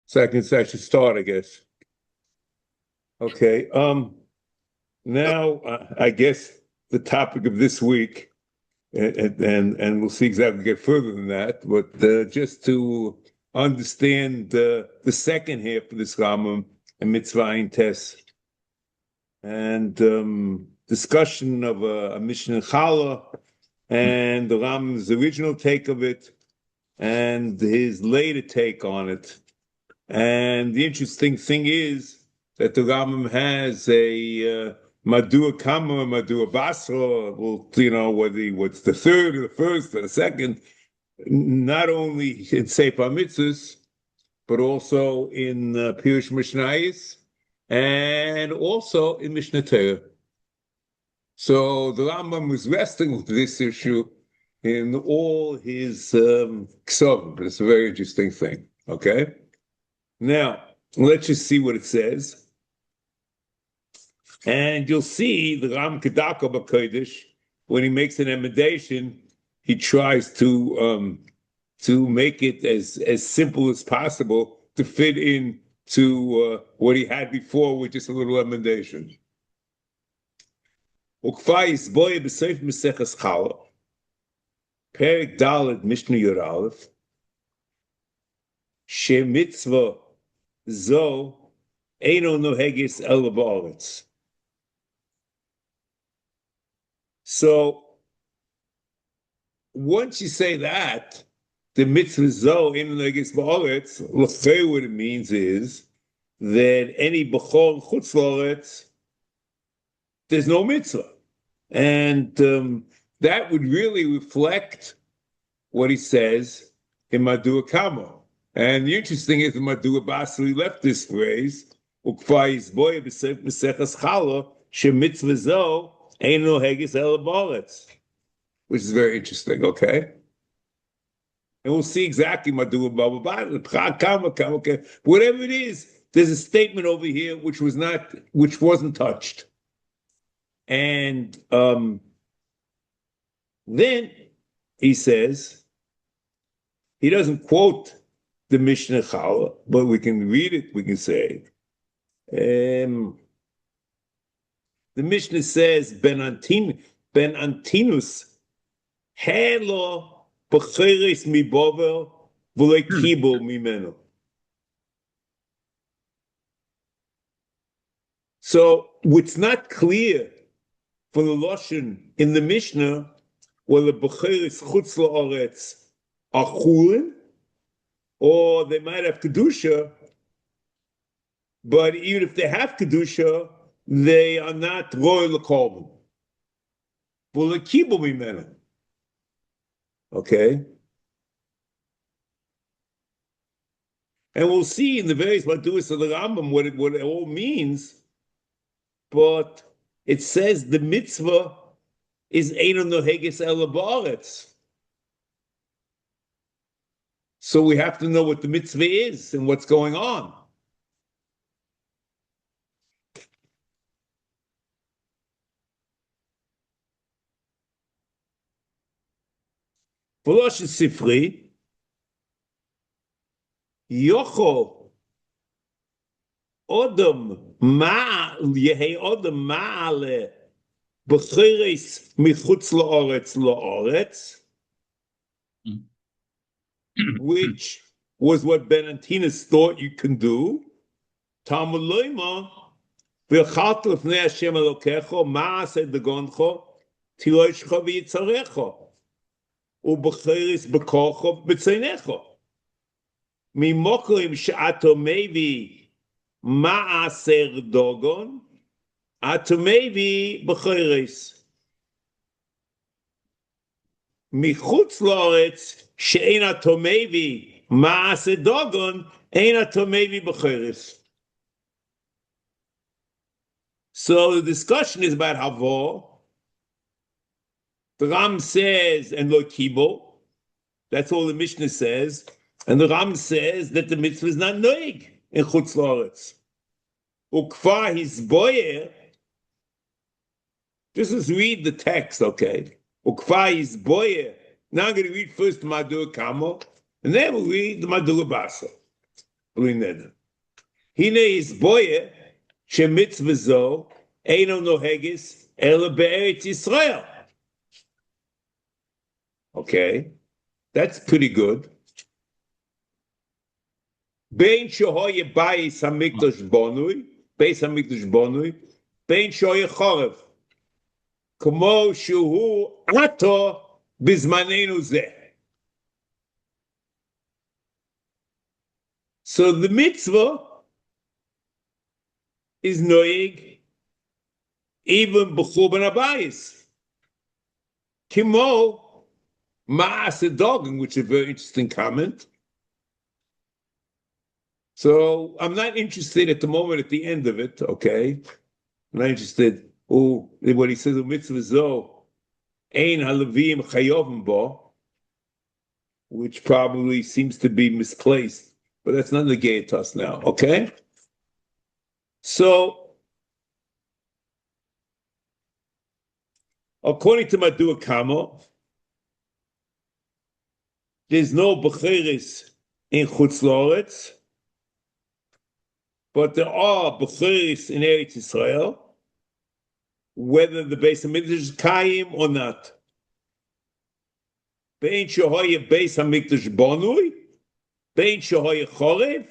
So I should start, I guess. Okay. Now I guess the topic of this week, and we'll see exactly get further than that, but just to understand the second half of this Rambam and Mitzvah Ein Tes, and discussion of a Mishnah Chala and the Rambam's original take of it and his later take on it. And the interesting thing is that the Rambam has a Madua Kama, Madua Basra, well, what's the third or the first or the second, not only in Sefer HaMitzvos, but also in Pirush Mishnayos and also in Mishnah Torah. So the Rambam was wrestling with this issue in all his ksavim. It's a very interesting thing, okay? Now, let's just see what it says. And you'll see the Ram Kedaka B'Kodesh, when he makes an emendation, he tries to make it as simple as possible to fit in to what he had before with just a little emendation. Ukfa Yisboye B'Seif Meseches Chala, Perek Daled Mishnah Yud Aleph, She Mitzvah Zo Eino Nohegis El Ba'aretz. So once you say that, the mitzvah Zo Eino Nohegis Ba'aretz, what it means is that any Bechor Chutz La'aretz, there's no mitzvah. And that would really reflect what he says in Madua Kama. And the interesting is, Madua Basri left this phrase, Ukfa Yisboye B'Seif Meseches Chala, She Mitzvah Zo Eino Hegis El Ba'aretz, which is very interesting, okay? And we'll see exactly Madua Kama, okay? Whatever it is, there's a statement over here which wasn't touched. And then he says, he doesn't quote the Mishnah Chala, but we can read it, we can say. The Mishnah says, Ben Antinus, Helo B'cheres mi bovel, v'le kibul mimenu. So what's not clear for the Lashon in the Mishnah, whether B'cheres chutz la'aretz are chulin, or they might have Kedusha, but even if they have Kedusha, they are not royal l'kolman. V'lekibu mimenu. Okay? And we'll see in the various Maduas of the Rambam what it all means, but it says the mitzvah is Eino Nohegis El Ba'aretz. So we have to know what the mitzvah is and what's going on. V'losh Sifri, Yochol Odom Yehei Odom Ma'ale B'cheres Michutz La'aretz, which was what Ben Antinus thought you can do. Talmud Loima, V'chat l'fnei Hashem Elokecho, Ma'aseh Dagoncho, Tiloshcho v'yitzarecho, U'b'cheres b'korcho b'tzeinecho. Mimokoim she'ato mevi Ma'aser Dogon, ato mevi b'cheres. Michutz la'aretz, she'ein ato mevi Ma'aser Dogon, ein ato mevi b'cheres. So the discussion is about Havo. The Ram says, and Lo Kibo, that's all the Mishnah says, and the Ram says that the mitzvah is not noig in Chutz La'aretz. Ukfa Yisboye, just let's read the text, okay? Ukfa Yisboye. Now I'm going to read first the Madua Kama, and then we'll read the Madua Basa. bli neder. Hine is boye shemitzvazo eino nohegis ela be'eretz Yisrael. Okay, that's pretty good. Bein shohoye bayis hamikdash bonui, beis hamikdash bonui, bein shohoye chorev, kamo shuhu ato bizmanenu zeh. So the mitzvah is noig even b'chur ben abayis. Kimo ma'aseh dogen, which is a very interesting comment. So I'm not interested at the moment at the end of it, okay? I'm not interested. Oh, what he says, mitzvah zo, ein halavim chayovim bo, which probably seems to be misplaced, but that's not negated to us now, okay? So, according to Madua Kamo, there's no bechiris in Chutz La'aretz, but there are bechiris in Eretz Yisrael, whether the Beis HaMikdash is Kayim or not. Bein shehoye Beis HaMikdash bonui, bein shehoye chorev,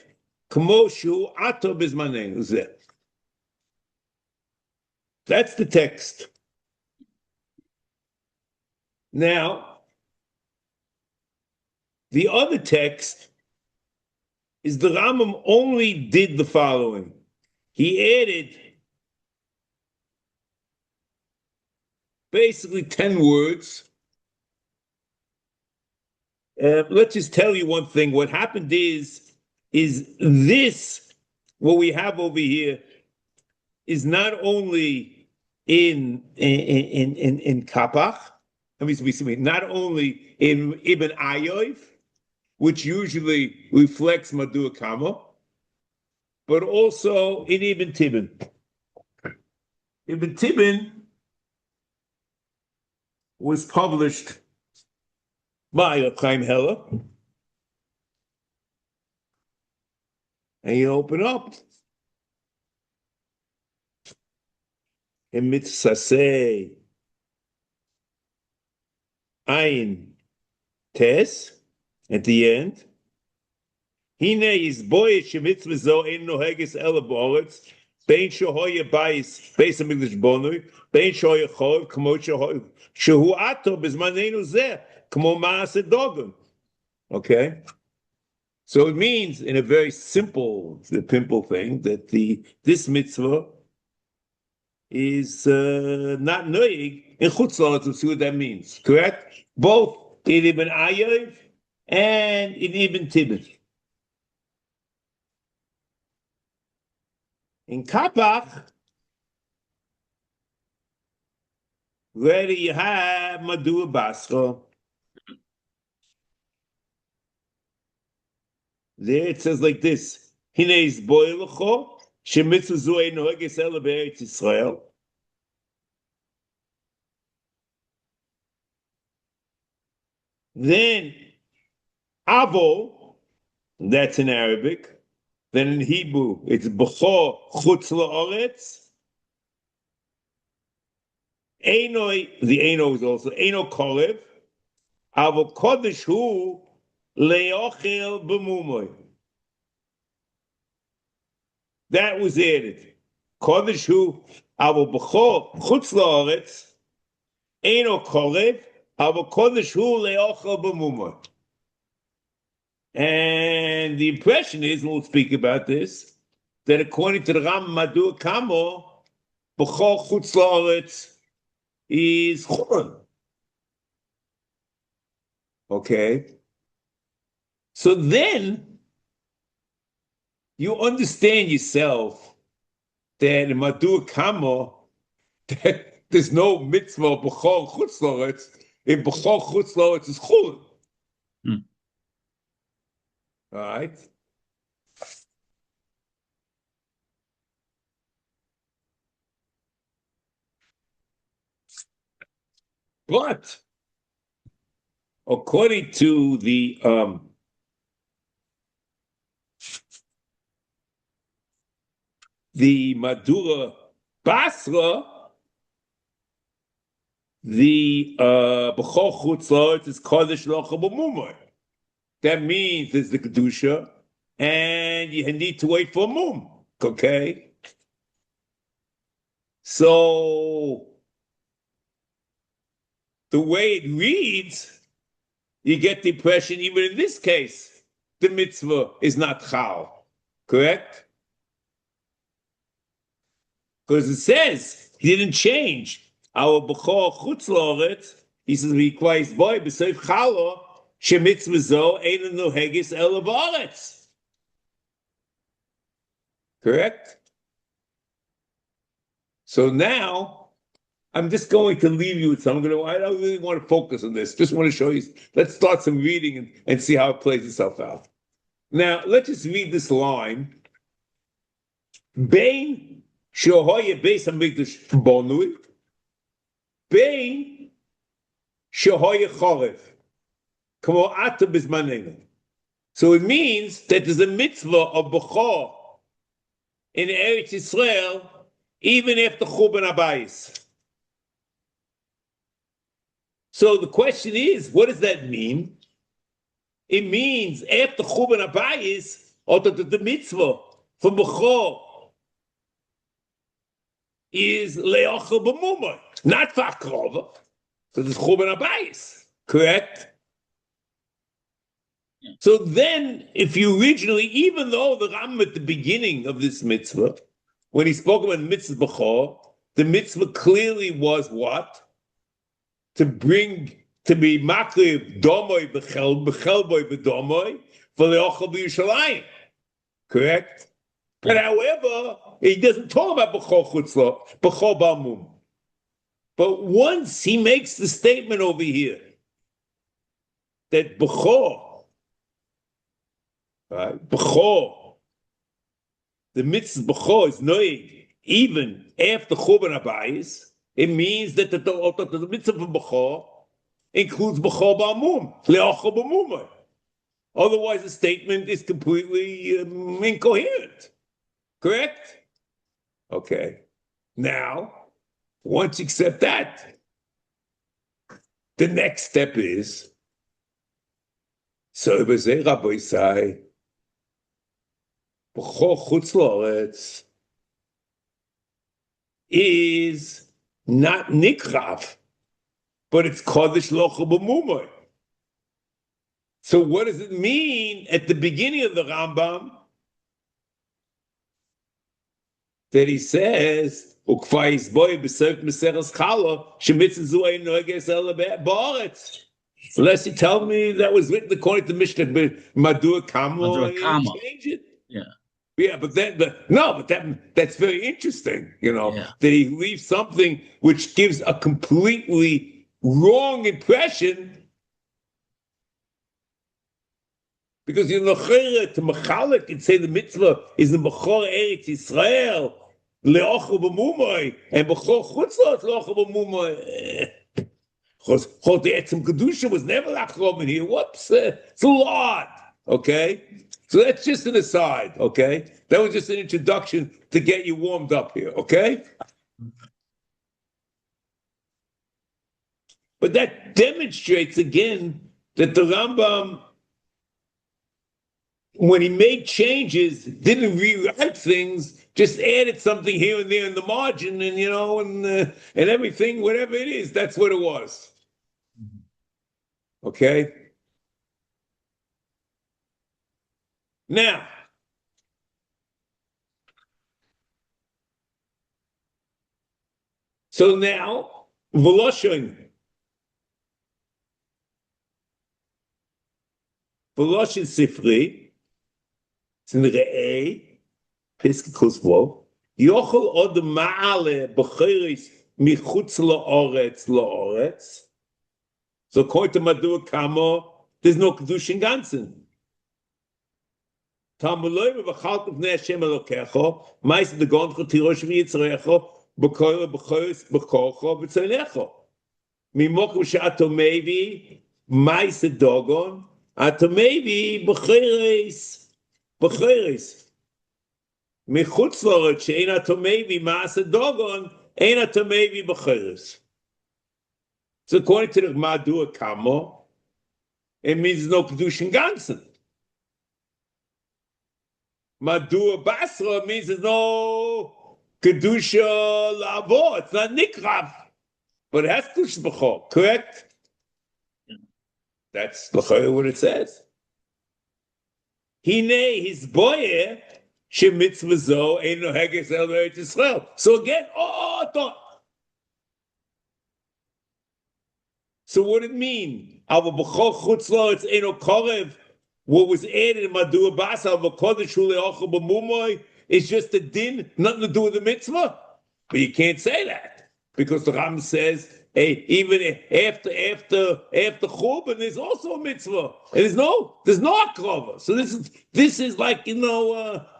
kmo shu ato bizmanenu zeh. That's the text. Now, the other text is the Rambam only did the following. He added basically 10 words. Let's just tell you one thing. What happened is this, what we have over here, is not only in Kapach, not only in Ibn Ayoif, which usually reflects Madua Kamo, but also in Ibn Tibin. Ibn Tibin was published by Chaim Heller, and you open up in Mitzvah Ayin Tes at the end. Hine is boyish mitzvah zo ein noheges ela ba'aretz bein shehoye bayis beis hamikdash bonui bein shehoye chol kamo shehu ato bizmanenu zeh kamo ma'aseh dogon. Okay, so it means in a very simple, the pimple thing, that this mitzvah is not noig in chutz la'aretz. To see what that means, correct? Both in Ibn Ayof and in Ibn Tibin. In Kapach, where you have Madua Basra, there it says like this: Hine is boilecho shemitzvah zu ein noheges ela be'eretz Yisrael. Then Avo, that's in Arabic. Then in Hebrew, it's Bechor Chutz La'aretz. Einoi, the Eino is also Eino Korev. Avo Kodesh Hu Le'ochel B'mumoy. That was added. Kodesh Hu Avo Bechor Chutz La'aretz. Eino Korev. Avo Kodesh Hu Le'ochel B'mumoy. And the impression is, and we'll speak about this, that according to the Ram Madua Kamo, B'chol Chutz La'aretz is Churban. Okay? So then, you understand yourself that in Madua Kamo, that there's no mitzvah B'chol Chutz La'aretz. In B'chol Chutz La'aretz is Churban. All right. But according to the the Madura Basra, the B'chol Chutz La'aretz is Kodesh Locha B'mumah. That means there's the Kedusha, and you need to wait for a mum, okay? So the way it reads, you get the impression, even in this case, the mitzvah is not chal, correct? Because it says he didn't change. Our B'chor Chutz La'aretz, he says, requires boy, b'seif chala, shemitzvah zo, ein nohegis el ba'aretz. Correct? So now, I'm just going to leave you with something. I don't really want to focus on this. Just want to show you. Let's start some reading and see how it plays itself out. Now, let's just read this line. Bein shehoye beis hamikdash bonui, bein shehoye chorev, kamo ata bizmanenu. So it means that there's a mitzvah of Bechor in Eretz Yisrael, even after Churban Abayis. So the question is, what does that mean? It means after Churban Abayis, or the mitzvah for Bechor is le'ochel b'mumah, not fa'akrova. So there's Churban Abayis, correct? Yeah. So then, if you originally, even though the Ram at the beginning of this mitzvah, when he spoke about mitzvah Bechor, the mitzvah clearly was what? To be makriv domoy b'chelboy b'domoy for le'ochel b'Yushalayim, correct? But however, he doesn't talk about Bechor Chutzlah, Bechor Balmum. But once he makes the statement over here that Bechor, right, Bechor, the mitzvah Bechor is noig even after Churban Abayis, it means that the mitzvah of Bechor includes Bechor Balmum, Le'ochel B'mumah. Otherwise, the statement is completely incoherent. Correct? Okay. Now, once you accept that, the next step is, so B'zei Rabbi Isai, B'chor Chutz La'aretz is not Nikrav, but it's Kodesh Locha B'mumah. So what does it mean at the beginning of the Rambam? That he says, unless you tell me that was written according to Mishnah, Madua Kamo, change it. Yeah, but that's very interesting, that he leaves something which gives a completely wrong impression. Because to Mechalik and say the mitzvah is the Bechor Eretz Yisrael, Le'ochel B'mumah, and Bechor Chutzlah Le'ochel B'mumah. Because the Etzem Kedusha was never Lachrom in here. Whoops, it's a lot. Okay? So that's just an aside, okay? That was just an introduction to get you warmed up here, okay? But that demonstrates again that the Rambam, when he made changes, didn't rewrite things, just added something here and there in the margin, and and everything, whatever it is, that's what it was. Okay? Now, Voloshin Sifri, it's in Re'eh, Pesach Kuzvo, Yochel od ma'ale b'chiris michutz la'oretz. So according to Madua Kamo, there's no Kedusha in Ganzen. Tamuloi v'chaltav v'nei Hashem elokecho, ma'is degoncho tirosh v'yitzrecho, b'koyle b'choyos b'korcho v'tzeinecho. Mimokum she'ato mevi, ma'is dogon, ato mevi b'chiris. מחוץ לארץ שאין התומי מעשה דוגון, אין התומי בחרס. So according to the Madua Kamo, it means no Kedushin Gansen. Madua Basra means there's no Kedusha Lavo. It's not Nikrav. But it has Kedusha B'chor, correct? That's what it says. Hine, his boy, shemitzvazo, ain't no heges el Eretz Yisrael. So again, so what did it mean? Ava b'chol chutz la'aretz ain't no korev. What was added in Madua Basa, ava kodesh hu le'ochel b'mumoy, is just a din, nothing to do with the mitzvah. But you can't say that, because the Ram says, hey, even after Churban, there's also a mitzvah. And there's no akrava. So this is like,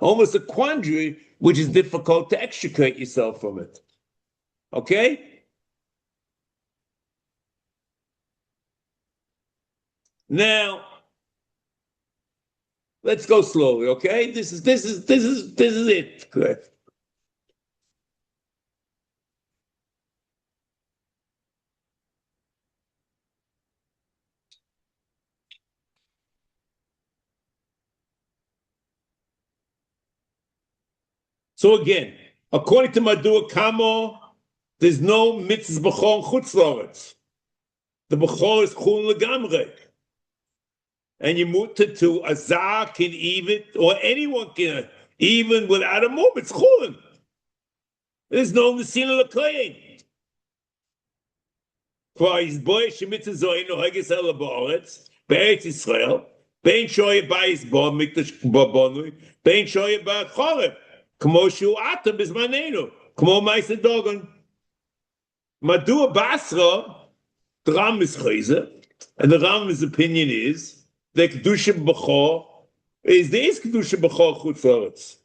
almost a quandary, which is difficult to extricate yourself from it. Okay? Now, let's go slowly, okay? This is it. Correct. So again, according to Madua Kamo, there's no mitzvah b'chor chutz la'aretz. The b'chor is chulin legamrei. And you move to a zah can even, or anyone can, even without a move, it's chulin. There's no nesina l'koyin. For his boy shemitzah zoyin no hages el ba'aretz, be'eretz Yisrael, bein shoyeh ba'is bo mikdash ba'bonui, bein shoyeh ba'chorev. Kmo shu atam bizmanenu, kmo ma'aseh dogon. Madua Basra, the Ram is chayzer, and the Ram's opinion is that Kedusha B'chor there is Kedusha B'chor chutz la'aretz.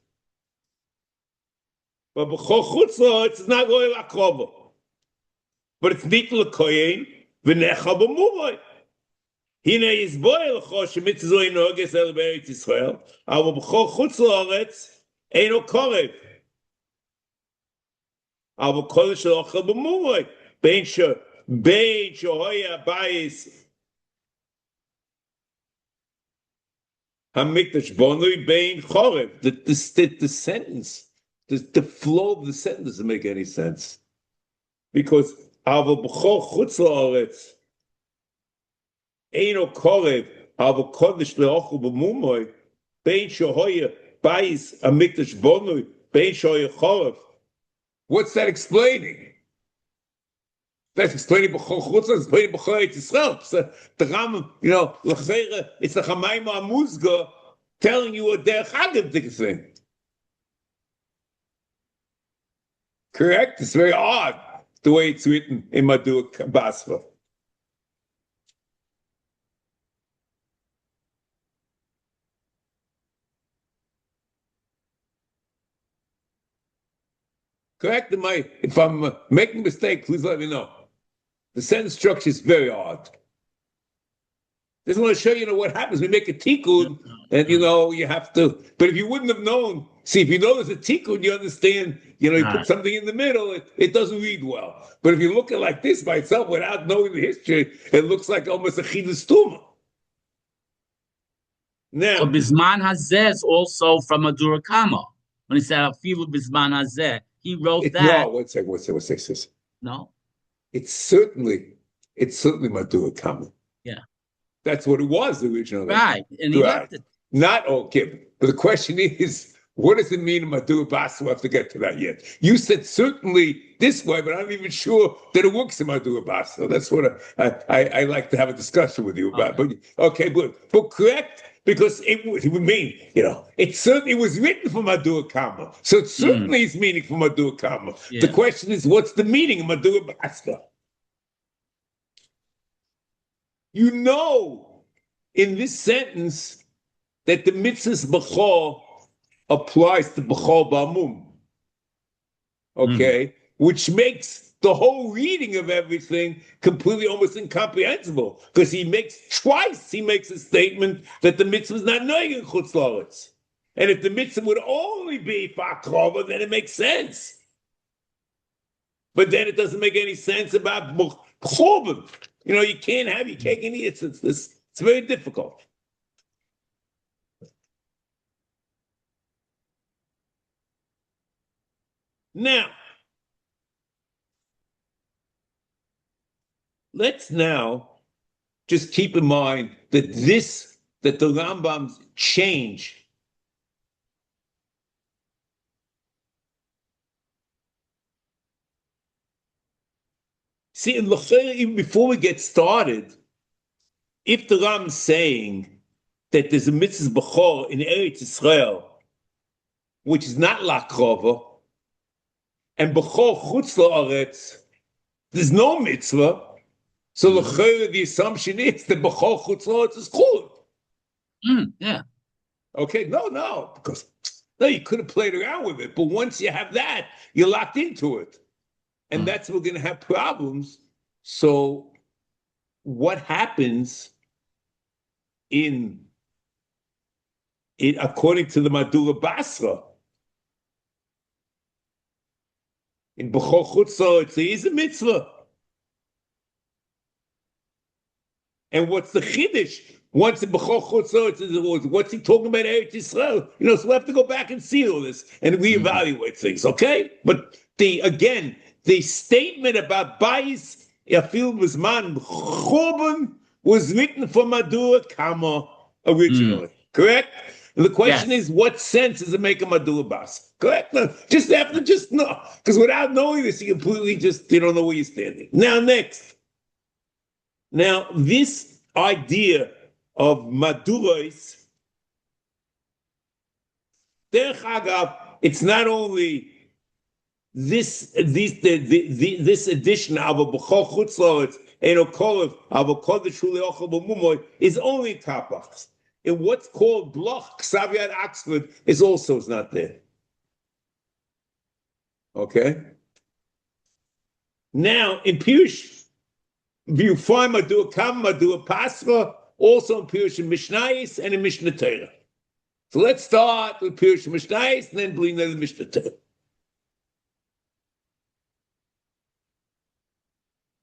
But B'chor chutz la'aretz is not going akrova. But it's nit l'koyin v'necha b'muvay. Hine yizboy l'chor shemitzvah zoyin noges el b'eretz Yisrael, aber B'chor chutz la'aretz Eino korev. Aber kodesh l'ochel b'muvay. Bein shohoya bayis HaMikdash bonui bein chorev. The sentence, the flow of the sentence doesn't make any sense. Because aber b'chor chutz la'aretz Eino korev, aber kodesh l'ochel b'muvay. Bein shohoya Bais HaMikdash bonui bein shoyeh chorev. What's that explaining? That's explaining b'chor chutz, explaining b'chor Eretz Yisrael. So the Ram, l'chseira, it's the Chamayim HaMuzga telling you a derech agav thing. Correct? It's very odd the way it's written in Madua Basra. Correct? If I'm making a mistake, please let me know. The sentence structure is very odd. Just want to show you what happens. We make a tikkun, and you have to. But if you wouldn't have known, if you know there's a tikkun, you understand. You put something in the middle, it doesn't read well. But if you look at it like this by itself without knowing the history, it looks like almost a chidus tuma. Now, so Bisman Hazeh is also from Madura Kama. When he said Afilu Bisman Hazeh, he wrote that. No, one second. No? It's certainly Madura Kama. Yeah. That's what it was originally. Right. And he left it. Not okay. But the question is, what does it mean in Madura Basra? We'll have to get to that yet. You said certainly this way, but I'm not even sure that it works in Madura Basra. That's what I like to have a discussion with you about. Okay. But correct. Because it would mean, it certainly was written for Madura Kama. So it certainly is meaning for Madura Kama. Yeah. The question is, what's the meaning of Madura Basra? In this sentence, that the mitzvah's b'chor applies to b'chor b'amum. Okay? Which makes the whole reading of everything completely almost incomprehensible, because he makes a statement that the mitzvah is not noig in chutz la'aretz. And if the mitzvah would only be for akrova, then it makes sense. But then it doesn't make any sense about churban. You can't have your cake and eat it. It's very difficult. Now, let's now just keep in mind that the Rambam's change see, even before we get started, if the Ram is saying that there's a mitzvah Bechor in Eretz Yisrael, which is not Lakrova, and Bechor Chutz La'aretz, there's no mitzvah, so the assumption is that Bechor Chutz La'aretz is Chut. Yeah. Okay, no, because you could have played around with it, but once you have that, you're locked into it. And that's we're going to have problems. So what happens in according to the Madura Basra, in Bechor Chutz it is a mitzvah. And what's the chiddush? Once in Bechor Chutz what's he talking about Eretz Yisrael? So we have to go back and see all this and reevaluate things, okay? But the statement about Bais Yafil Bizman Churban was written for Madura Kama originally, correct? And the question is, what sense does it make a Madura Bas? Correct? No, just know, because without knowing this, you completely you don't know where you're standing. Now, this idea of Madurais, Derech Agav, it's not only this edition of a Bechor Chutz La'aretz Eino Kolev of a Kodesh Hu Le'ochel B'Mumoy is only Tapachs. In what's called Bloch Ksav Oxford is not there. Okay. Now in Pirush, you find Madua Kam, Madua Pascha, also in Pirush and Mishnayos and in Mishnah Torah. So let's start with Pirush and Mishnayos and then bring the Mishnah Torah.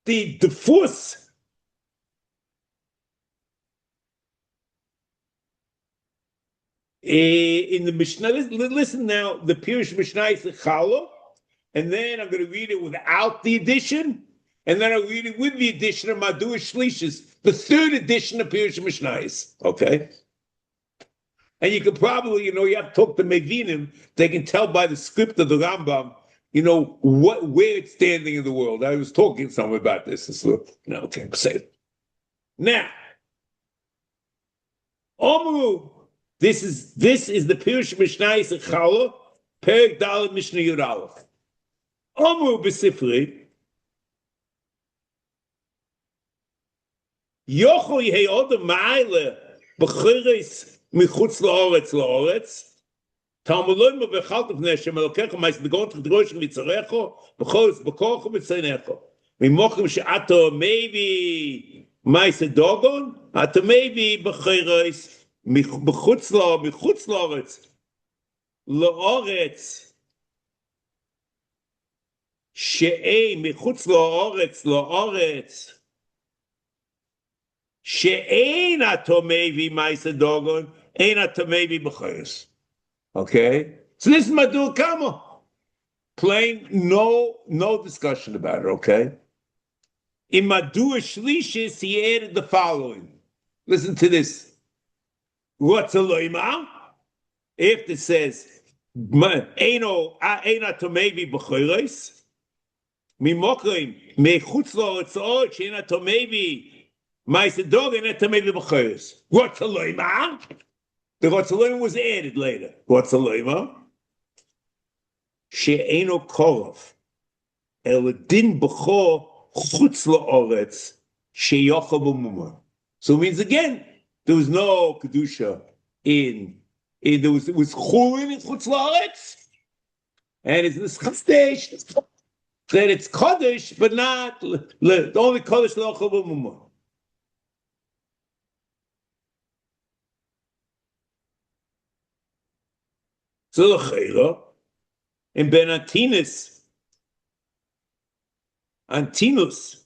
The force in the Mishnah, listen now, the Pirush Mishnah is a Chala, and then I'm going to read it without the addition, and then I'll read it with the addition of Madua Shlishis, the third edition of Pirush Mishnah, okay? And you can probably, you have to talk to Mevinim, they can tell by the script of the Rambam, where it's standing in the world. I was talking to someone about this. Okay, say it. Now, Omru, this is the Pirush Mishnah Chala, Perek Daled Mishnah Yud Aleph. Omru b'Sifri, Yochel Yehei Odom Ma'ale B'Chiris Michutz La'aretz, Talmudon bechalt of Neshem Elokecha meist the going to the Rosh Mitzarecho bechol bekorcho mitzanecho. Mimochim she'ato maybe meist dogon ato maybe bechiros michutz la'aretz la'aretz she'ei michutz la'aretz she'ein ato maybe meist dogon ein ato maybe bechiros. Okay, so this is Madul Kama. Plain, no discussion about it, okay? In Madul Shlishis, he added the following. Listen to this. What's a loima? If it says, Eino tomevi b'choros, mimokrim, mechutz la'aretz she'ena tomevi, ma'asedog ena tomevi b'choros. What's a loima? The Rotzalema was added later. Rotzalema she'eino korov eladin b'chor chutz la'aretz she'yochel b'mumah. So it means again there was no kedusha it was chulin in chutz la'aretz, and it's this chasdesh that it's kodesh, but not the only kodesh l'yochel b'mumah. So l'cheira, in ben Antinus, ben Antinus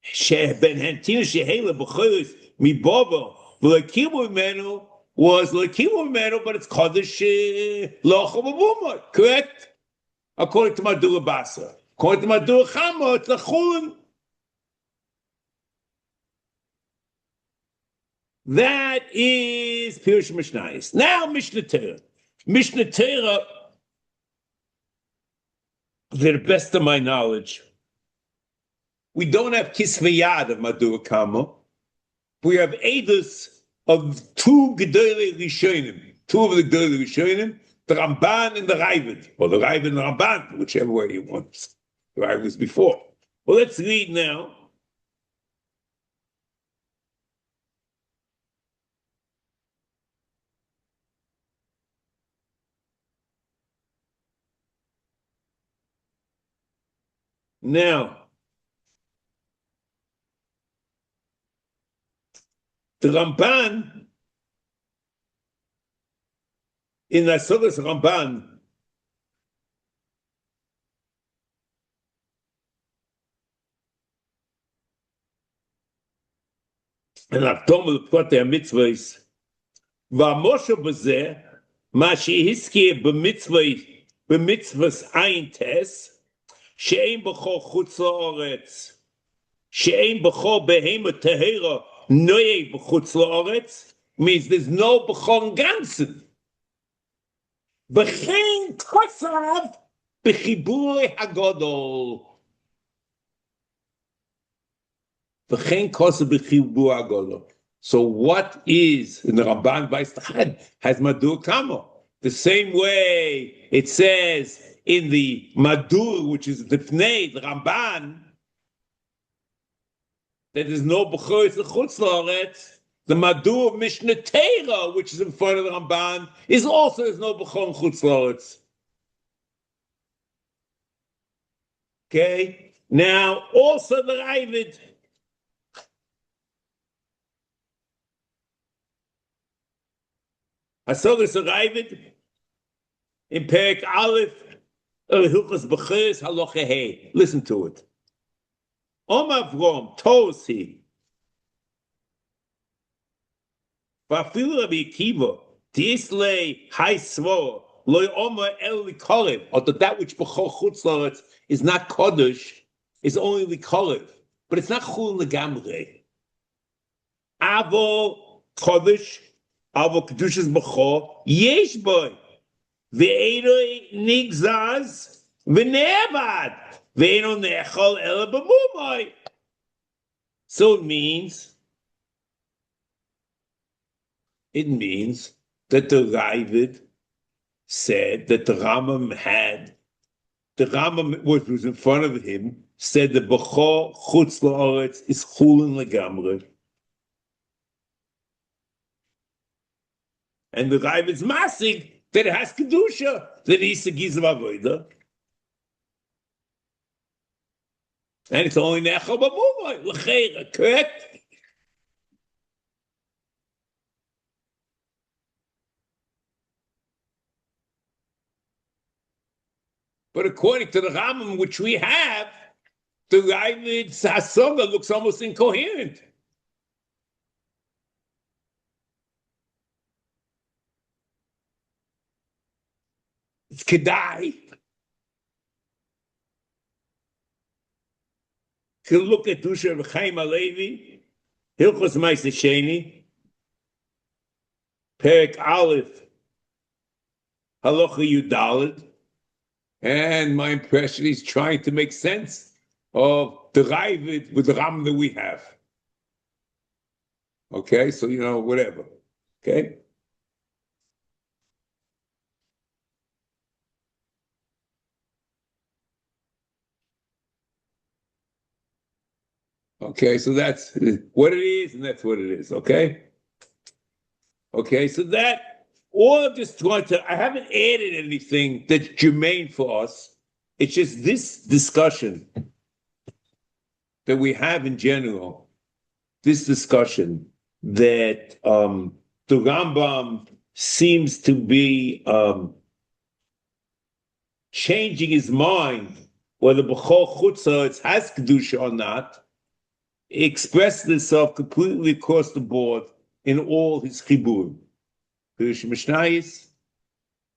shehela b'choros mibava v'lekimu menu was lekimu menu, but it's kaddish lochel b'buma, correct? According to Madura Basa. According to Madura Chama, it's lechulin. That is Pirush Mishnayos. Now Mishnah Torah. Mishnah Torah, to the best of my knowledge, we don't have Kisveyad of Madura Kama. We have Edus of two Gedolei Rishonim. Two of the Gedolei Rishonim, the Ramban and the Ravid. Or the Ravid and the Ramban, whichever way you want. The Ravid was before. Well, let's read now. Now, the Ramban, in the Sogas Ramban, and Akdom L'Prat HaMitzvos, V'amosha b'zeh, ma shehiskia b'mitzvos ayin tes, she'ein b'chol chutz la'oretz, she'ein b'chol behema Tahora noye b'chutz la'oretz, means there's no b'chol ganzen. B'chein kosav b'chibur hagadol. B'chein kosav b'chibur hagadol. So what is, in the Ramban Vaistachad, has Madur Kama? The same way it says in the Madur, which is the Pnei, the Ramban, that there's no B'chor L'chutz La'aretz. The Madur Mishnah Torah, which is in front of the Ramban, is also there's no B'chor L'chutz La'aretz. Okay? Now, also the Ravid. Hasogas Ravid in Perek Aleph Hilchos B'chores Halacha Hey. Listen to it. Om Avrom Tosi V'afilu Rabbi Akiva Tislei Hai Svo Loi Omer El Likorev, or that which B'chol Chutz La'aretz is not Kodesh, is only Likorev, but it's not Chul Legamrei. Avo Kodesh Avo Kedushas B'chor Yesh Boy Ve'eroi Nigzaz V'nevad Ve'eno Nechol Ela B'mumoi. So it means that the Ravid said that the Rambam which was in front of him, said the B'chor Chutz La'aretz is Chulin Legamrei. And the Rav is masig that it has kedusha, that he's a gizav avoda, and it's only nechal b'mumay l'cheira, correct? But according to the Rambam which we have, the Ravid's hasoga looks almost incoherent. It's kedai. You look at Dusha of Chaim Alevi, Hilchos Ma'aseh Sheni, Perek Aleph, Halacha Yudalid, and my impression is trying to make sense of the Ravid with the Ram that we have. Okay, so whatever. Okay. Okay, so that's what it is, and that's what it is, okay? Okay, so that, all I'm just going to, I haven't added anything that's germane for us. It's just this discussion that we have in general, this discussion that the Rambam seems to be changing his mind whether B'chol Chutzah has Kedusha or not, he expressed himself completely across the board in all his Chibur. Kedusha Mishnayis,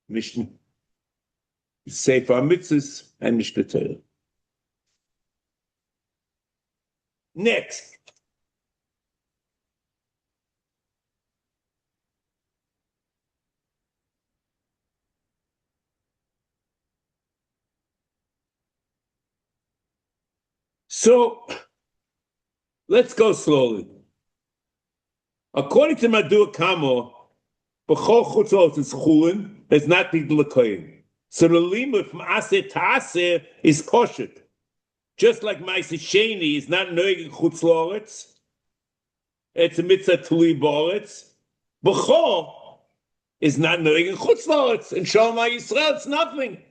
Mishnah, Sefer HaMitzvos, and Mishnah Torah. Next. So, let's go slowly. According to Madur Kamo, B'chol Chutzot is Chulin, has not been L'koyin. So the limit from Aseh to Aseh is kosher. Just like Ma'aseh Sheni is not noig in Chutz La'aretz, it's a mitzvah Tului Ba'aretz. B'chol is not noig in Chutz La'aretz. In Shalom HaYisrael, it's nothing.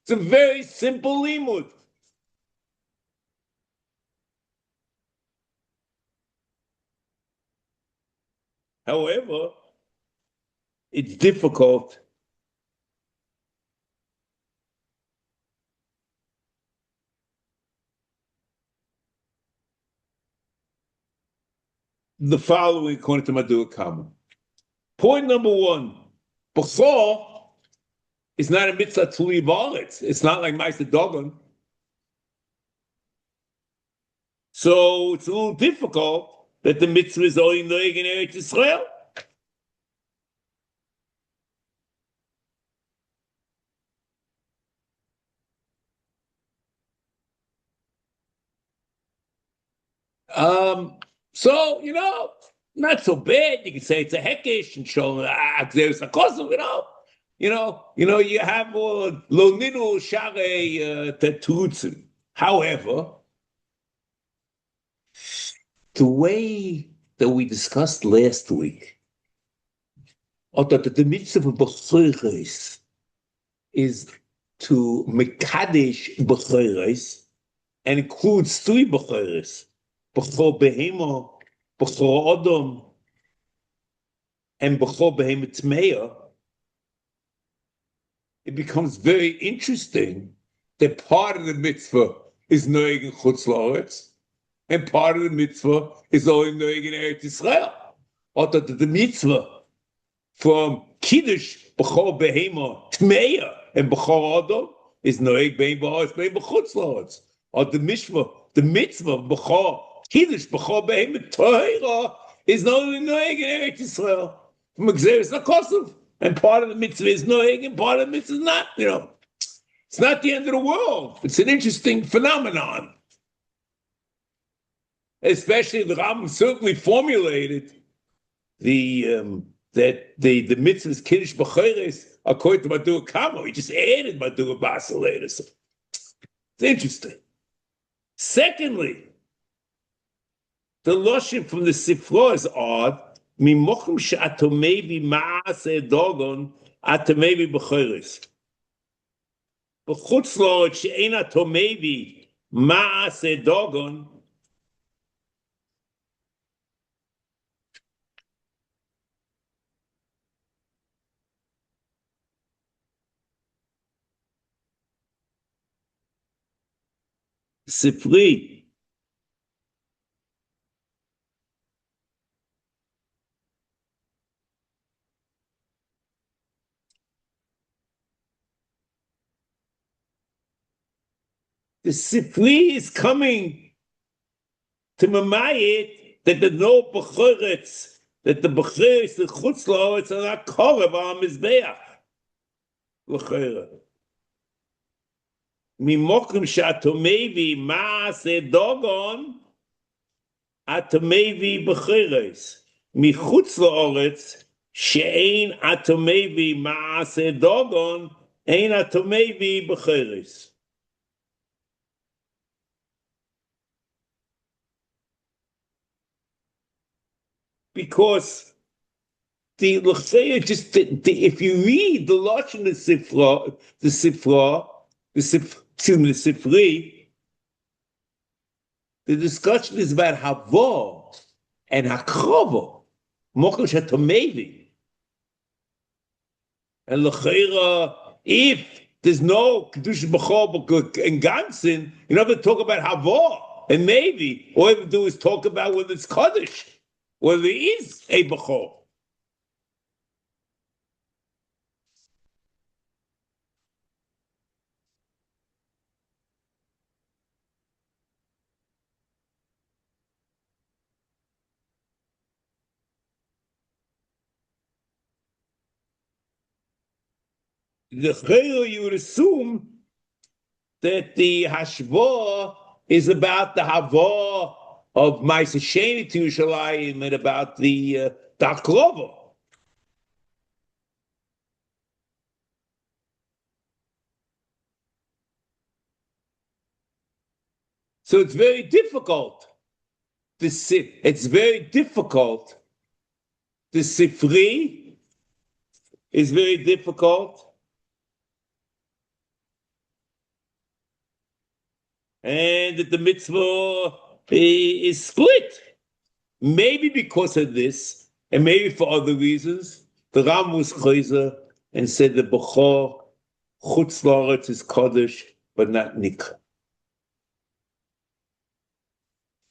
It's a very simple limud. However, it's difficult the following according to Madur Kama. Point number one, B'chol is not a mitzvah to leave all it. It's not like Ma'aseh Dogon. So it's a little difficult that the mitzvah is only noig in Eretz Yisrael. So, not so bad. You can say it's a hekesh and show there's a kosu, you have lo nidu share tetutzen. However, the way that we discussed last week, that the mitzvah of B'chor is to mekadesh B'chor and includes three B'chor. B'chor Behema, B'chor Odom, and B'chor Behema Tmeya, it becomes very interesting that part of the mitzvah is noeg in Chutz La'aretz, and part of the mitzvah is only noeg in Eretz Yisrael. Or that the mitzvah from Kiddush, B'chor Behema Tmeya, and B'chor Odom is noeg bein ba'aretz, bein b'chutz La'aretz. Or the mitzvah B'chor Kiddush B'chor Behema T'hora is not only noeg in Eretz Yisrael from Gzeres HaKosov, and part of the mitzvah is noeg and part of the mitzvah is not. It's not the end of the world. It's an interesting phenomenon. Especially the Rambam certainly formulated that the mitzvah's Kiddush B'chores according to Madur Kamo. He just added Madur Basel later. So it's interesting. Secondly, the Loshin from the Sifra is odd. Mimochim she'atomevi ma'aseh dogon atomevi b'chores. B'chutz la'aretz she'ein atomevi ma'aseh dogon Sifri. The Sifri is coming to Mamayit that the no B'choretz, that the B'choretz, the Chutz La'aretz are not Korev on Mizbeach. L'chera. Mimokim she'atomevi ma'aseh dogon atomevi b'choretz. Michutz La'aretz she'ein atomevi ma'aseh dogon ein atomevi b'choretz. Because the if you read the Lashon the Sifri, the discussion is about Havo and Hakrovo, Mochel Shatomevi. And l'chera, if there's no Kedusha B'chol in Gansin. You never talk about Havor. And maybe all you have to do is talk about whether it's Kaddish, whether there is a B'chol. The Chayil, you would assume that the Hashvah is about the Havor of Ma'aseh Sheni to Yerushalayim and about the Akrova. So it's very difficult. It's very difficult. The Sifri is very difficult. And that the mitzvah is split. Maybe because of this, and maybe for other reasons, the Ram was chayzer and said the Bechor chutz la'aretz is Kaddish, but not Nikah.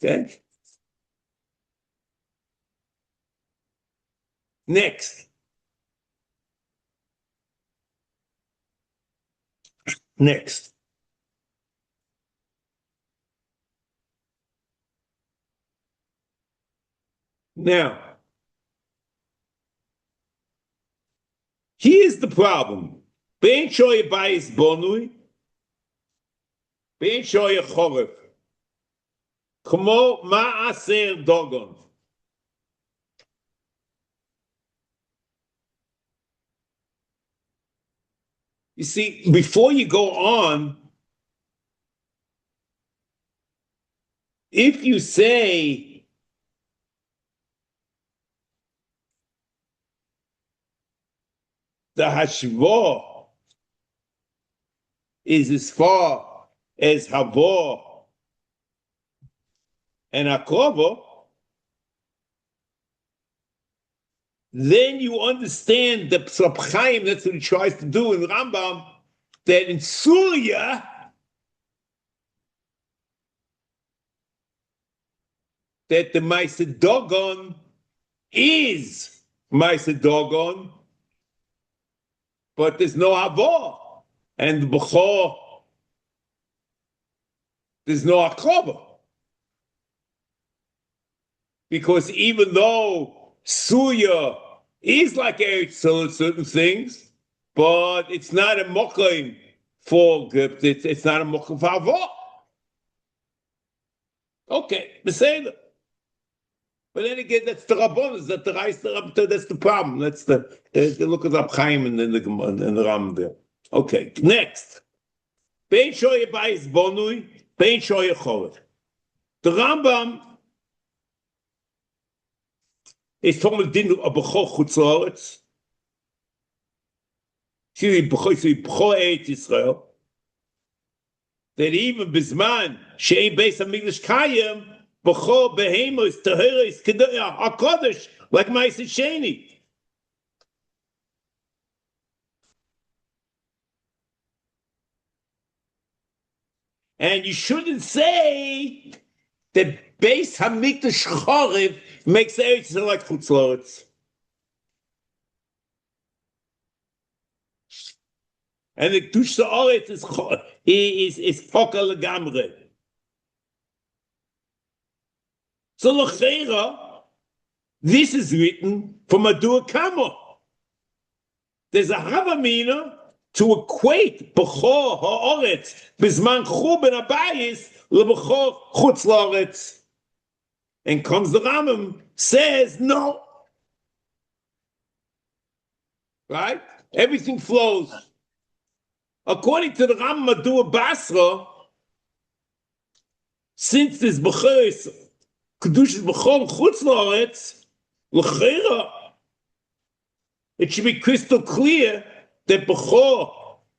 Okay? Next. Now, here's the problem. Ben shoye bayis bonui, ben shoye choref. Kmo ma'aser dogon. You see, before you go on, if you say the hashvah is as far as havor and akrova, then you understand the Psal Chaim, that's what he tries to do in Rambam, that in Surya, that the Ma'aseh Dogon is Ma'aseh Dogon, but there's no Havor. And the Bechor, there's no Akrova. Because even though Surya is like Eretz Yisrael in certain things, but it's not a Mokim for it's not a Mokim for Havor. Okay, Beseder. But then again, that's the Rabbonos, that's the problem. That's the look at the Chaim and the Ram there. Okay, next. Bein shoye bayis bonui, bein shoye chorev. The Rambam is talking about din of Bechor chutz la'aretz. See, Bechor Eretz Yisrael. That even bisman she'ein beis hamikdash kayim, Bechor behema is Tahora is HaKadosh, like Ma'aseh Sheni. And you shouldn't say that Beis Hamikdash Chorev makes Eretz Yisrael like Chutz La'aretz. And the Kedush Ha'aretz is Poka Legamre. So L'cheira, this is written from a Dur Kama. There's a Havamina to equate Bechor Ha'aretz Bizman Chuben Abayis LeBechor Chutz La'aretz. And comes the Rambam, says no. Right? Everything flows. According to the Rambam Madur Basra, since this Bechor Kedushas Bechor Chutz La'aretz, L'cheira, it should be crystal clear that Bechor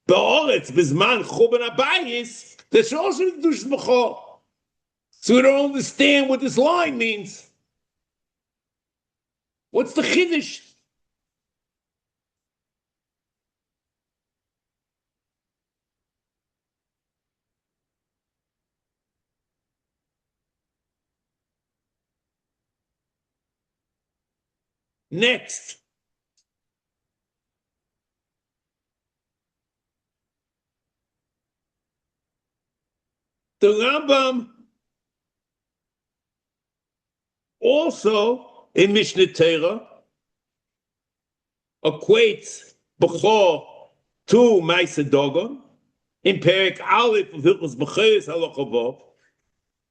Ba'aretz Bizman Chuben Abayis, there should also be Kedushas Bechor. So we don't understand what this line means. What's the Chiddush? Next. The Rambam also in Mishnah Torah equates Bechor to Ma'aseh Dogon in Perek Aleph of Hilchos Bechoros Halacha Vav,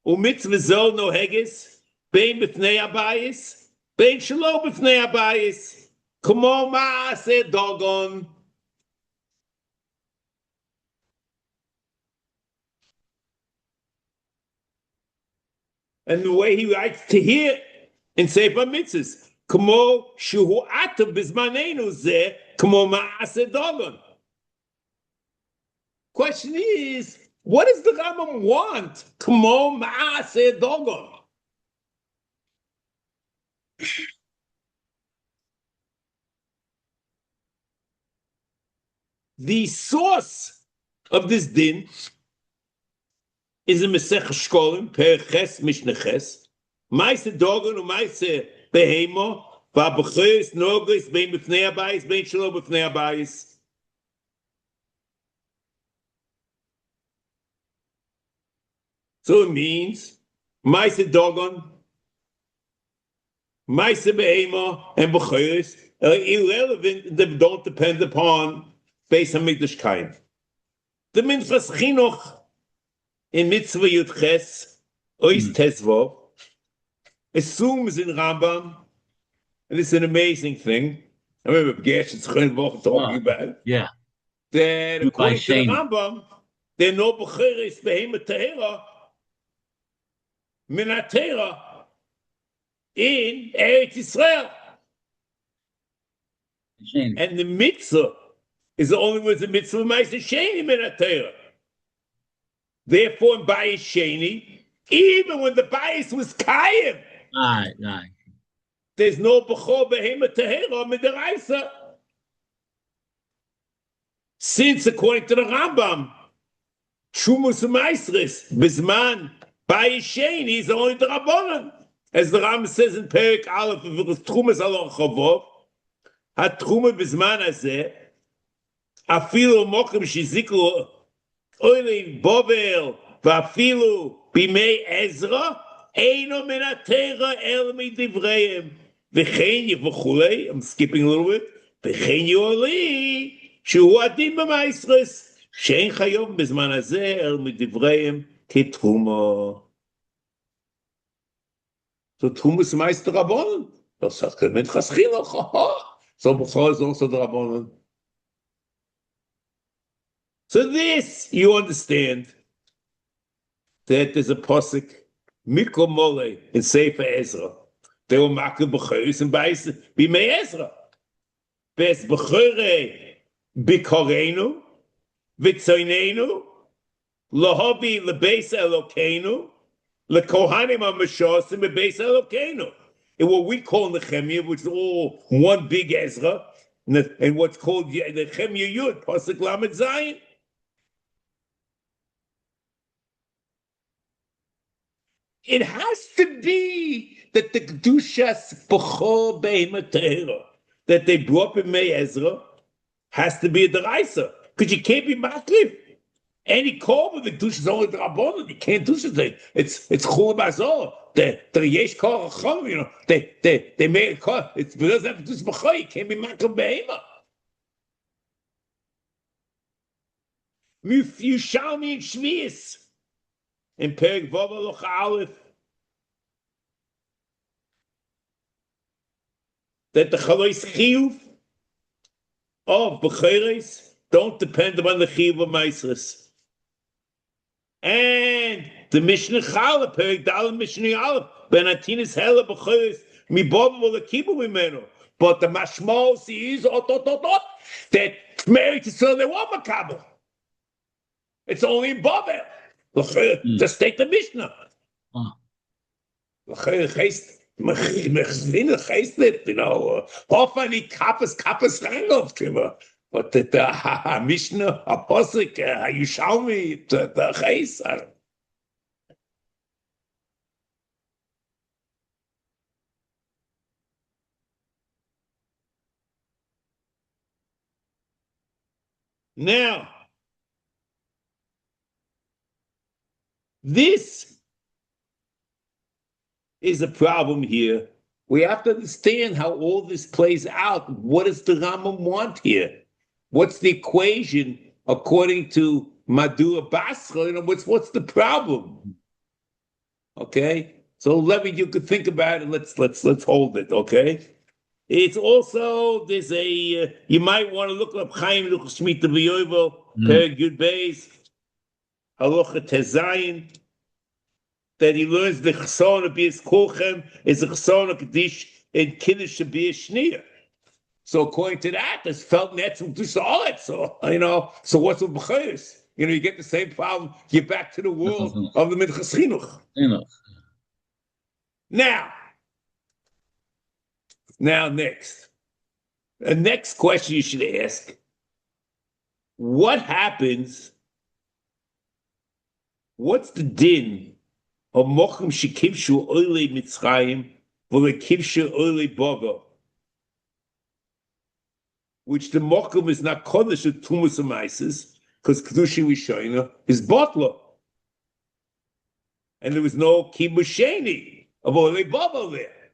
u'mitzvah zo noheges bein b'fnei habayis bein shelo b'fnei habayis k'mo Ma'aseh Dogon. And the way he writes to here in Sefer Mitzvos, k'mo shuhu ata b'zmanenu zeh k'mo Ma'aseh Dogon. Question is, what does the Rambam want? K'mo Ma'aseh Dogon. The source of this din is in Masech Shkolim, Per Ches Mishnah Ches, Ma'aseh Dogon u'Ma'aseh Behema, va'Bechoros Nogos bein b'fnei habayis, bein shelo b'fnei habayis. So it means Ma'aseh Dogon, Ma'aseh Behema, and Bechoros are irrelevant. They don't depend upon Beis HaMikdash Kaim. The Minchas Chinuch in Mitzvah Yud Ches Ois Tezvov assumes in Rambam, and it's an amazing thing. I remember Gershon's talking about it. Yeah. That according to the Rambam, there are no Bechoros Behema Tahira Minatera in Eretz Yisrael. And the mitzvah is the only one the mitzvah of Ma'aseh Sheni Minatera. Therefore, in Bayis Sheni, even when the Bayis was Kayim, right. There's no Bechor Behema Tahira Midaraisa. Since, according to the Rambam, Shumus Maestris, Bisman, Bayis Sheni is only the Rabbanan. As the Rambam says in Perek Aleph, if it was Trumas Alon Chavov, had Truma Bisman Azeh, Afilu Mokim Shiziklu, Oilin Bovel, Vafilu Bimei Ezra, Eino Minatera El Midivreim, V'chein Yivachulei, I'm skipping a little bit, V'chein Yoli, Shu Adim B'maestris, Shein Chayov Bisman Azeh El Midivreim, Ketruma. So Trumas Meister Rabbanan. Das hat kein Mensch Chinuch. So Bechor is also the Rabbanan. So this, you understand that there's a posik, Mikol Mole in Sefer Ezra. They were making Bechoros and Bimei Ezra. Bes Bechore Bikorenu, Vitzoinenu, Lahobi Lebeis Elokeinu, LeKohanim HaMashosim Lebeis Elokeinu. And what we call Nehemiah, which is all one big Ezra, and what's called Nehemiah Yud, Pasuk Lamed Zayin. It has to be that the Kedushas Bechor Behema Tahira that they brought in May Ezra has to be a deraisa, because you can't be maklif. Any call with the Kedushas is only the Rabbanon. You can't do something. It's Chul Bazor. The Yesh Kol Chol, you know, they made a call. It's because they have to do Bechor. You can't be maklif Behema. Yushalmi and Shvius. In Perek Vav Halacha Aleph, that the Chalois Chiyuv of Bechoros don't depend upon the Chiyuv of Maestris. And the Mishnah Chala, Perek Daled Mishnah Aleph, Ben Atinis Hela Bechoros, Mi Bobo Lekibu Mimeno. But the Mashmos is that married to Israel they want Makabel. It's only in Babel. Just take the Mishnah. You know, hopefully Kappas Rangov, but the Mishnah, Apostle, you show me the Chais. Now, this is a problem here. We have to understand how all this plays out. What does the Rambam want here? What's the equation according to Madura Basra? What's the problem? Okay, so Levi, you could think about it. Let's hold it. Okay, it's also there's a you might want to look up Chaim Shmita V'Yovel Perek Yud Beis Halacha Tezayin, that he learns the chesron of Bias Kolchem is a chesron of Kaddish and Kiddush of Bias Shnia. So according to that, there's felt netzim to solid. So so what's with b'chayis? You get the same problem. You're back to the world of the Minchas Chinuch. Now next, the next question you should ask: what happens? What's the din of mochim shekivshu oile Mitzrayim v'lekivshu oile Bogo, which the mochim is not kodesh of tumas amaises because kedushin rishoina is botler, and there was no kibusheni of oile Bogo there.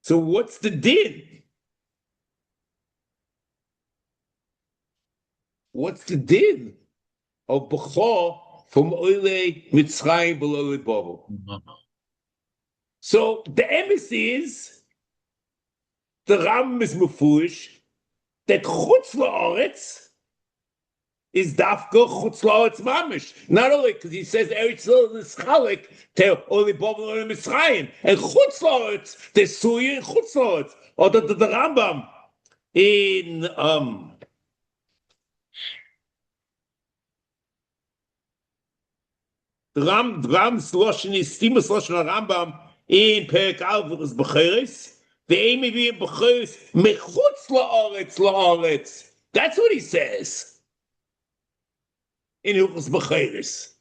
So what's the din? What's the din of Bechor from Oile Mitzrayim below the bubble? So the emes is the Rambam is mefurish that Chutz La'aretz is dafka Chutz La'aretz mamish. Not only because he says Eretz is chalik to Oile Bubble and Mitzrayim, and Chutz La'aretz the Suya and Chutz La'aretz, or the Rambam in the Ram's Loshen is Stimus Loshen Rambam in Perek Alvarez Becheres. The aim of being Becheres mechutz la'aretz. That's what he says in Hilchos Becheres.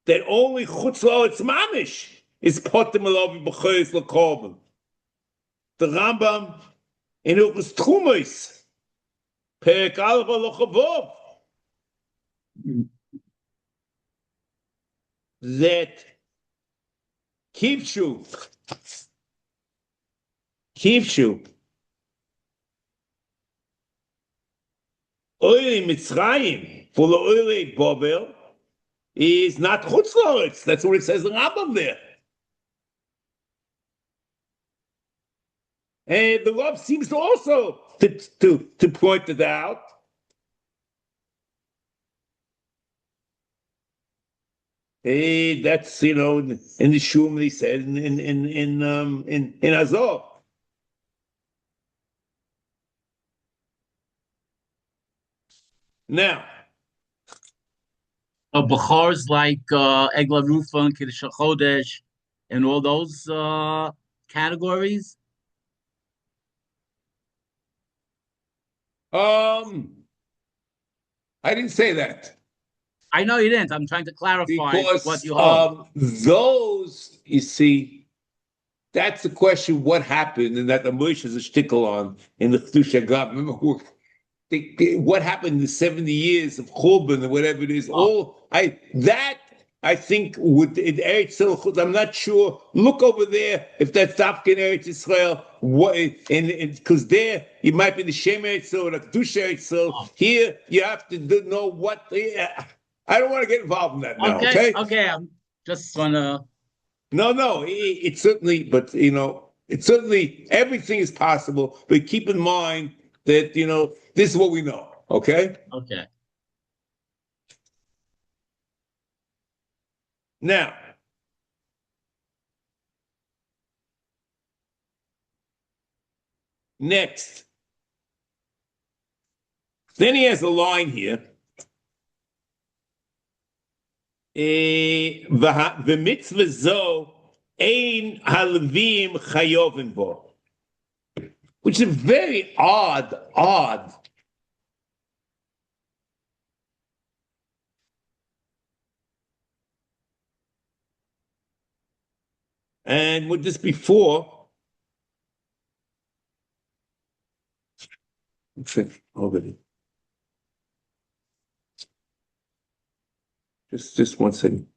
That only chutz la'aretz mamish is potem alav Becheres l'korban. The Rambam in Hilchos Trumos Perek Alvarez l'chavov. That kivshu oile Mitzrayim for the oile Babel is not chutz la'aretz. That's what it says in Rambam there. And the Rav seems to also to point it out. Hey, that's in the Shum he said in Azov. Now, Bechor's like Egla Rufa and Kiddush Chodesh and all those categories. I didn't say that. I know you didn't. I'm trying to clarify because, what you hold. Those, you see, that's the question, what happened, and that the Moshe is a shtickle on in the Chedusha Gam. Remember what happened in the 70 years of Churban or whatever it is. I think with in Eretz Yisrael, I'm not sure. Look over there if that's Dafka in Eretz Yisrael. Because there you might be the Shem Eretz Yisrael or the Kedusha Eretz Yisrael. Here you have to know what. I don't want to get involved in that now. Okay. I'm just wanna. No. It's certainly, but it's certainly everything is possible. But keep in mind that this is what we know. Okay. Okay. Now, next, then he has a line here. V'mitzvah zo ein halvim chayovim bo, which is very odd. And with this before, already. Just one second.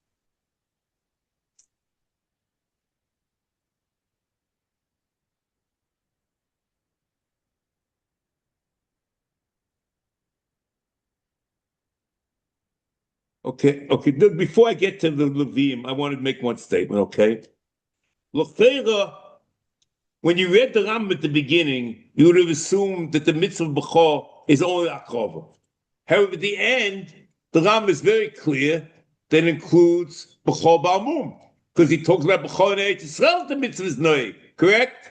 Okay. Before I get to the Levim, I want to make one statement, okay? When you read the Ram at the beginning, you would have assumed that the mitzvah of Bechor is only Akrova. However, at the end, the Ram is very clear that it includes Bechor Balmum, because he talks about Bechor in Eretz Yisrael, the mitzvah is Noe, correct?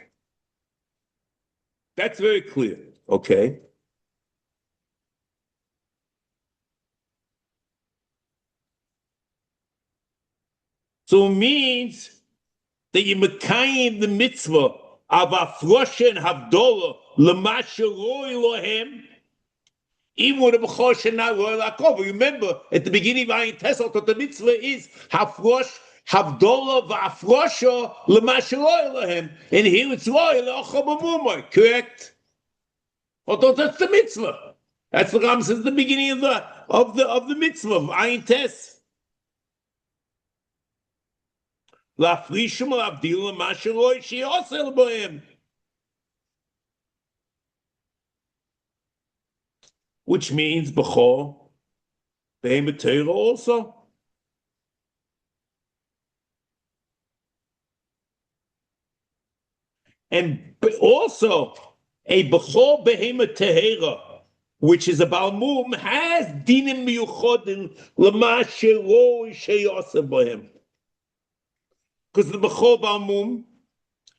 That's very clear, okay? So it means that you mekayim the mitzvah of afrosha and havdolah l'masha roi lohem, even when the b'chor shena roi lakov. Remember, at the beginning of Ayin Tesel, that the mitzvah is hafrosh, havdolah v'afrosha l'masha roi lohem, and here it's roi l'ocha b'mumay, correct? Although that's the mitzvah. That's the Ram says the beginning of the mitzvah of Ayin Tes. Which means Bechor, Behema Torah also. And also, a Bechor Behema Torah, which is a Balmum, has dinim miyuchodim l'ma shelo sheyoseh bohem. Because the Bechor Balmum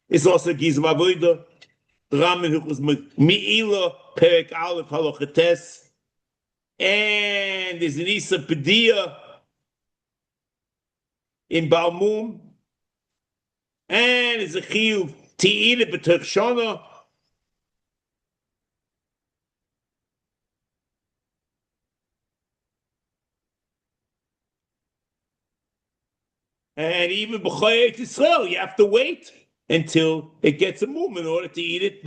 is also Gizem Avodah. The Raman was Me'ila, Perek Aleph, Halochates. And there's an Isa Padiyah in Balmum. And there's a Chiyuv Te'ila B'Terch Shona. And even B'Chayet Yisrael, you have to wait until it gets a mum in order to eat it.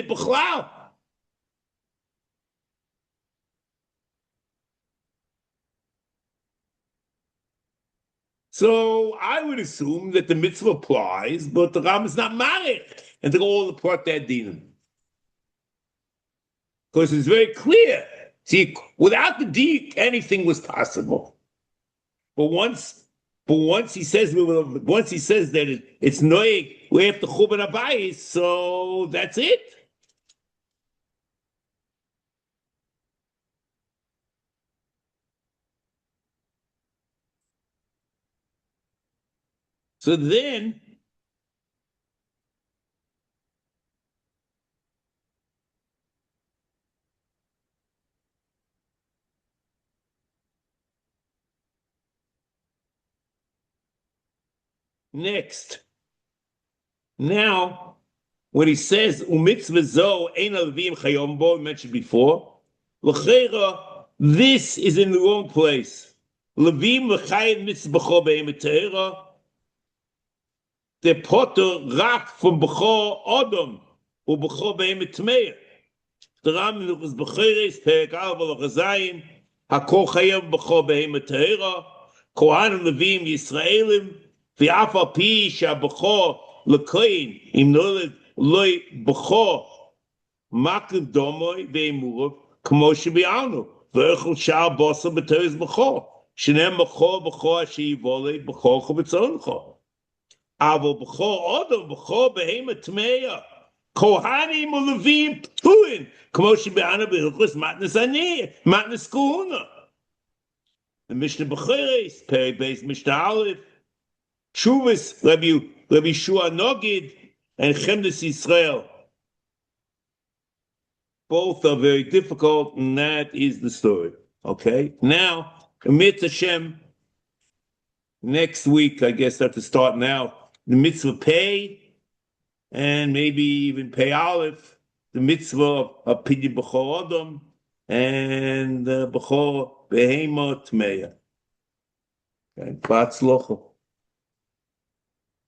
B'Chlal. So I would assume that the mitzvah applies, but the Ram is not married, and they're all apart that dinam. Because it's very clear. See, without the dik, anything was possible. But once he says that it's noig, we have to chuban abayis, so that's it. So then, next, now, when he says u'mitzvah zo ein alevim chayom bo, we mentioned before, l'cheira, this is in the wrong place. Levim l'chayim mitzvah b'chor behema Torah. The potter rak from b'chor odom u b'chor behema tmeir. The Ram was b'cheres perek alva l'chazayim hakol chayim b'chor behema Torah. Kohanim levim Yisraelim v'af al pi she'ab'chor l'koyin im noled loy b'chor makriv domoy ve'emurav k'mo shebi'anu v'echol sha'ar bosa b'teres b'chor shenem b'chor asher yivolei b'chor chobetzonecho avo b'chor odom b'chor behema tmeya kohanim u'levim p'tuin k'mo shebi'anu b'hilchos matnas ani matnas kuhuna. The Mishnah B'cheres Perek Beis Mishnah Aleph Shuvas Rabbi Shua Nogid and Chemdes Yisrael. Both are very difficult, and that is the story. Okay, now, Amit Hashem, next week, I guess I have to start now, the mitzvah Pei, and maybe even Pei Aleph, the mitzvah of Pidyon B'chor Odom, and B'chor Behema Tmeya. Okay, Batzlocha.